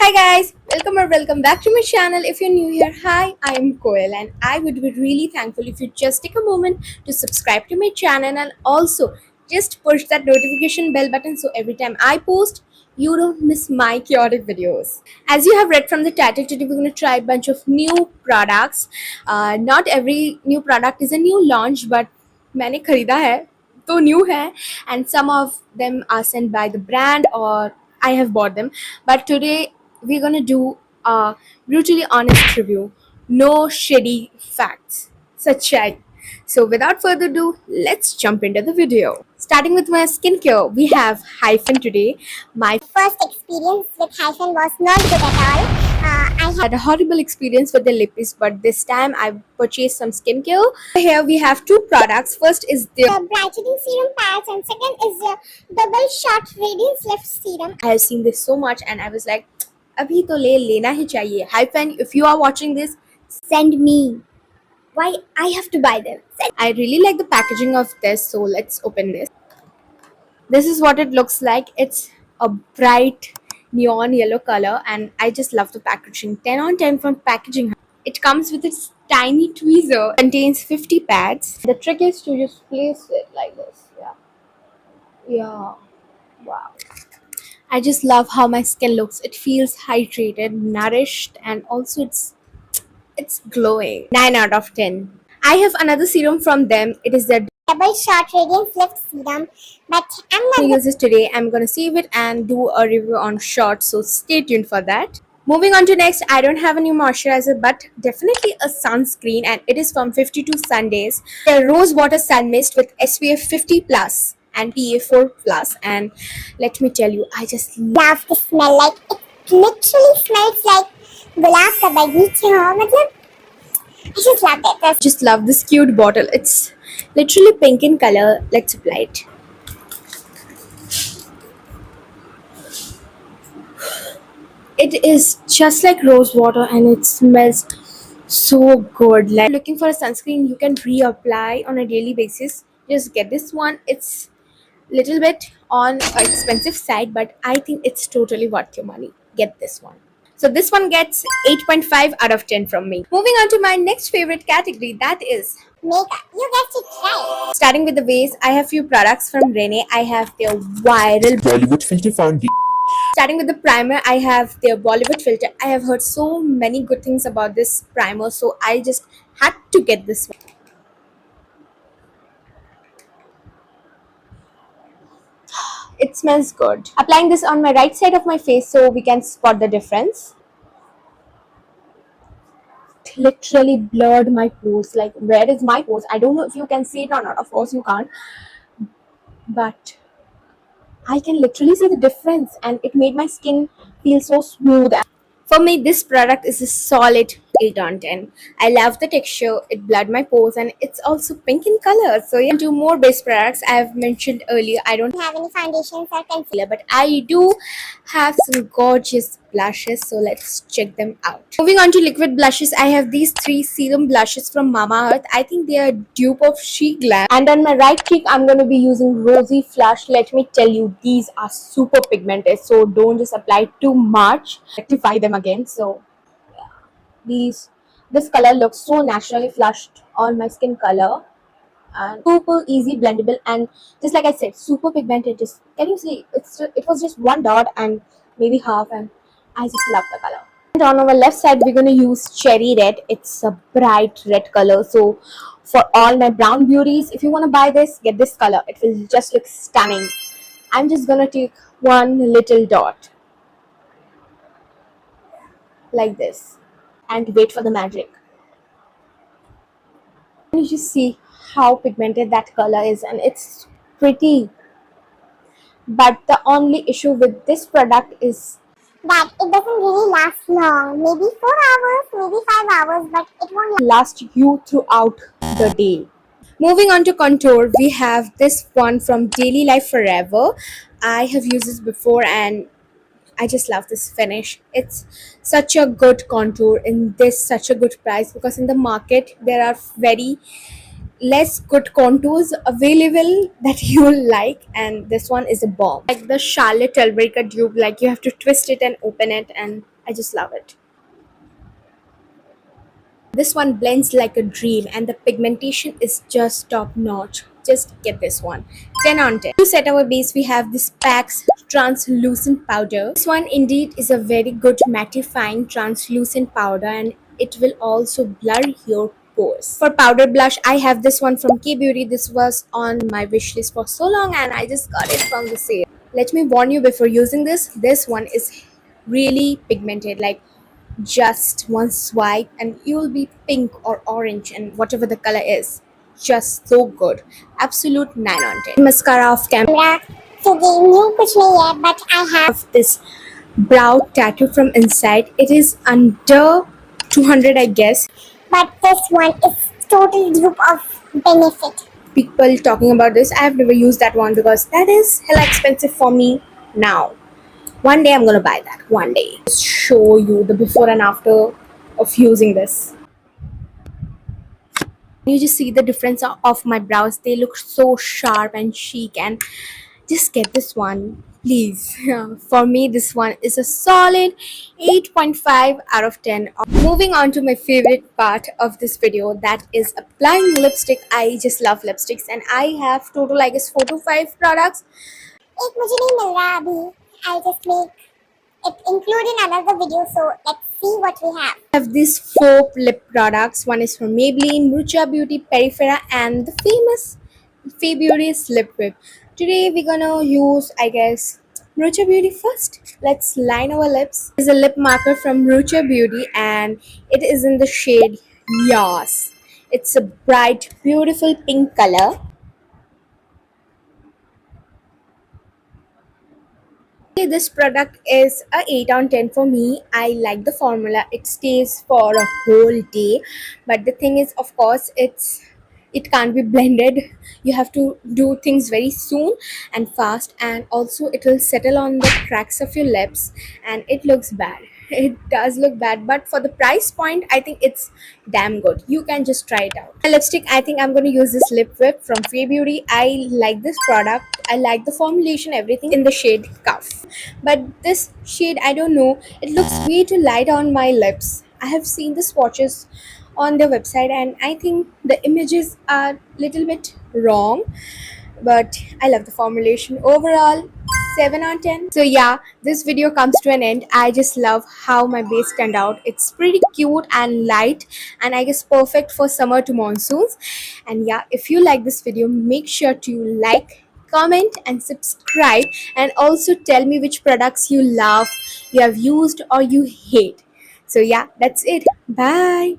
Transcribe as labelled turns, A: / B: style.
A: Hi guys, welcome or welcome back to my channel. If you're new here, hi, I'm Koel and I would be really thankful if you just take a moment to subscribe to my channel and also just push that notification bell button so every time I post, you don't miss my chaotic videos. As you have read from the title, today we're going to try a bunch of new products. Not every new product is a new launch, but मैंने खरीदा है तो new है and some of them are sent by the brand or I have bought them. But today we're gonna do a brutally honest review. No shady facts. Sachai. So without further ado, let's jump into the video. Starting with my skincare, we have Hyphen today. My
B: First experience with Hyphen was not good at all. I
A: had a horrible experience with the lippies, but this time I purchased some skincare. Here we have two products. First is the
B: had brightening serum pads and second is the double shot radiance lift serum.
A: I have seen this so much and I was like, अभी तो लेना ही चाहिए. Hyphen, if you are watching this, send me. Why I have to buy them? I really like the packaging of this, so let's open this. This is what it looks like. It's a bright neon yellow color and I just love the packaging. 10 on 10 from packaging. It comes with its tiny tweezer. Contains 50 pads. The trick is to just place it like this. Yeah. Wow. I just love how my skin looks. It feels hydrated, nourished, and also it's glowing. 9 out of 10. I have another serum from them. It is their
B: Double shot radiance lift serum, but I'm not
A: use this today. I'm gonna save it and do a review on short, so stay tuned for that. Moving on to next, I don't have a new moisturizer, but definitely a sunscreen, and it is from 52 Sundays. The rose water sun mist with SPF 50 plus and PA4 plus, and let me tell you, I just
B: love the smell. Like it literally smells like gulab ka bageecha ho. Matlab, I just love it.
A: just love this cute bottle. It's literally pink in color. Let's apply it. It is just like rose water and it smells so good. Like looking for a sunscreen you can reapply on a daily basis, just get this one. It's little bit on a expensive side, but I think it's totally worth your money. Get this one. So this one gets 8.5 out of 10 from me. Moving on to my next favorite category, that is
B: Makeup. You guessed it right.
A: starting with the base. I have few products from Rene. I have their viral
C: Bollywood filter foundation.
A: starting with the primer. I have their Bollywood filter. I have heard so many good things about this primer, so I just had to get this one. It smells good. Applying this on my right side of my face so we can spot the difference. It literally blurred my pores. Like, where is my pores? I don't know if you can see it or not. Of course you can't, but I can literally see the difference and it made my skin feel so smooth. For me, this product is a solid 8 on 10. I love the texture, it blurred my pores and it's also pink in color. So yeah, two more base products I have mentioned earlier. I don't
B: Have any foundations or concealer?
A: but I do have some gorgeous blushes, so let's check them out. Moving on to liquid blushes, I have these three serum blushes from Mamaearth. I think they are dupe of She Glam. And on my right cheek, I'm going to be using Rosy Flush. Let me tell you, these are super pigmented, so don't just apply too much. Rectify them again. So this color looks so naturally flushed on my skin color and super easy blendable, and just like I said, super pigmented. Just can you see it was just one dot and maybe half, and I just love the color. And on our left side we're going to use Cherry Red. It's a bright red color, so for all my brown beauties, if you want to buy this, get this color. It will just look stunning. I'm just gonna take one little dot like this and wait for the magic. You just see how pigmented that color is and it's pretty. But the only issue with this product is
B: That it doesn't really last long. Maybe 4 hours, maybe 5 hours, but it won't
A: last you throughout the day. Moving on to contour, we have this one from Daily Life Forever. I have used this before and I just love this finish. It's such a good contour in this such a good price, because in the market there are very less good contours available that you will like, and this one is a bomb. Like the Charlotte Tilbury dupe, like you have to twist it and open it, and I just love it. This one blends like a dream, and the pigmentation is just top notch. Just get this one. 10 on 10. To set our base, we have this PAX translucent powder. This one indeed is a very good mattifying translucent powder, and it will also blur your pores. For powder blush, I have this one from K Beauty. This was on my wish list for so long, and I just got it from the sale. Let me warn you before using this. This one is really pigmented. Like just one swipe and you will be pink or orange and whatever the color is. Just so good. Absolute 9 on 10. Mascara of Cam
B: camera से game new कुछ नहीं है but I have
A: of this brow tattoo from inside. It is under 200, I guess.
B: but this one is total dupe of benefit.
A: People talking about this. I have never used that one because that is hella expensive for me now. One day I'm gonna buy that. One day. Just show you the before and after of using this. You just see the difference of my brows. They look so sharp and chic, and just get this one, please. For me, this one is a solid 8.5 out of 10. Moving on to my favorite part of this video, that is applying lipstick. I just love lipsticks, and I have total, I guess, 4 to 5 products.
B: एक मुझे नहीं मिल रहा अभी. I'll just make it include in another video. So let's see what we have.
A: I have these 4 lip products. One is from Maybelline, Mucha Beauty, Peripera, and the famous Fay Beauty's lip whip. Today we're gonna use, I guess, Mucha Beauty first. Let's line our lips. This is a lip marker from Mucha Beauty, and it is in the shade Yas. It's a bright, beautiful pink color. This product is a 8 on 10 for me. I like the formula. It stays for a whole day, but the thing is, of course, it can't be blended. You have to do things very soon and fast, and also it will settle on the cracks of your lips, and it looks bad. It does look bad, but for the price point, I think it's damn good. You can just try it out. My lipstick, I think I'm going to use this lip whip from Fay Beauty. I like this product. I like the formulation, everything in the shade Cuff. But this shade, I don't know, it looks way too light on my lips. I have seen the swatches on their website, and I think the images are little bit wrong, but I love the formulation. Overall, 7 on 10. So yeah, this video comes to an end. I just love how my base turned out. It's pretty cute and light, and I guess perfect for summer to monsoons. And yeah, if you like this video, make sure to like, comment, and subscribe, and also tell me which products you love, you have used, or you hate. So yeah, that's it. Bye.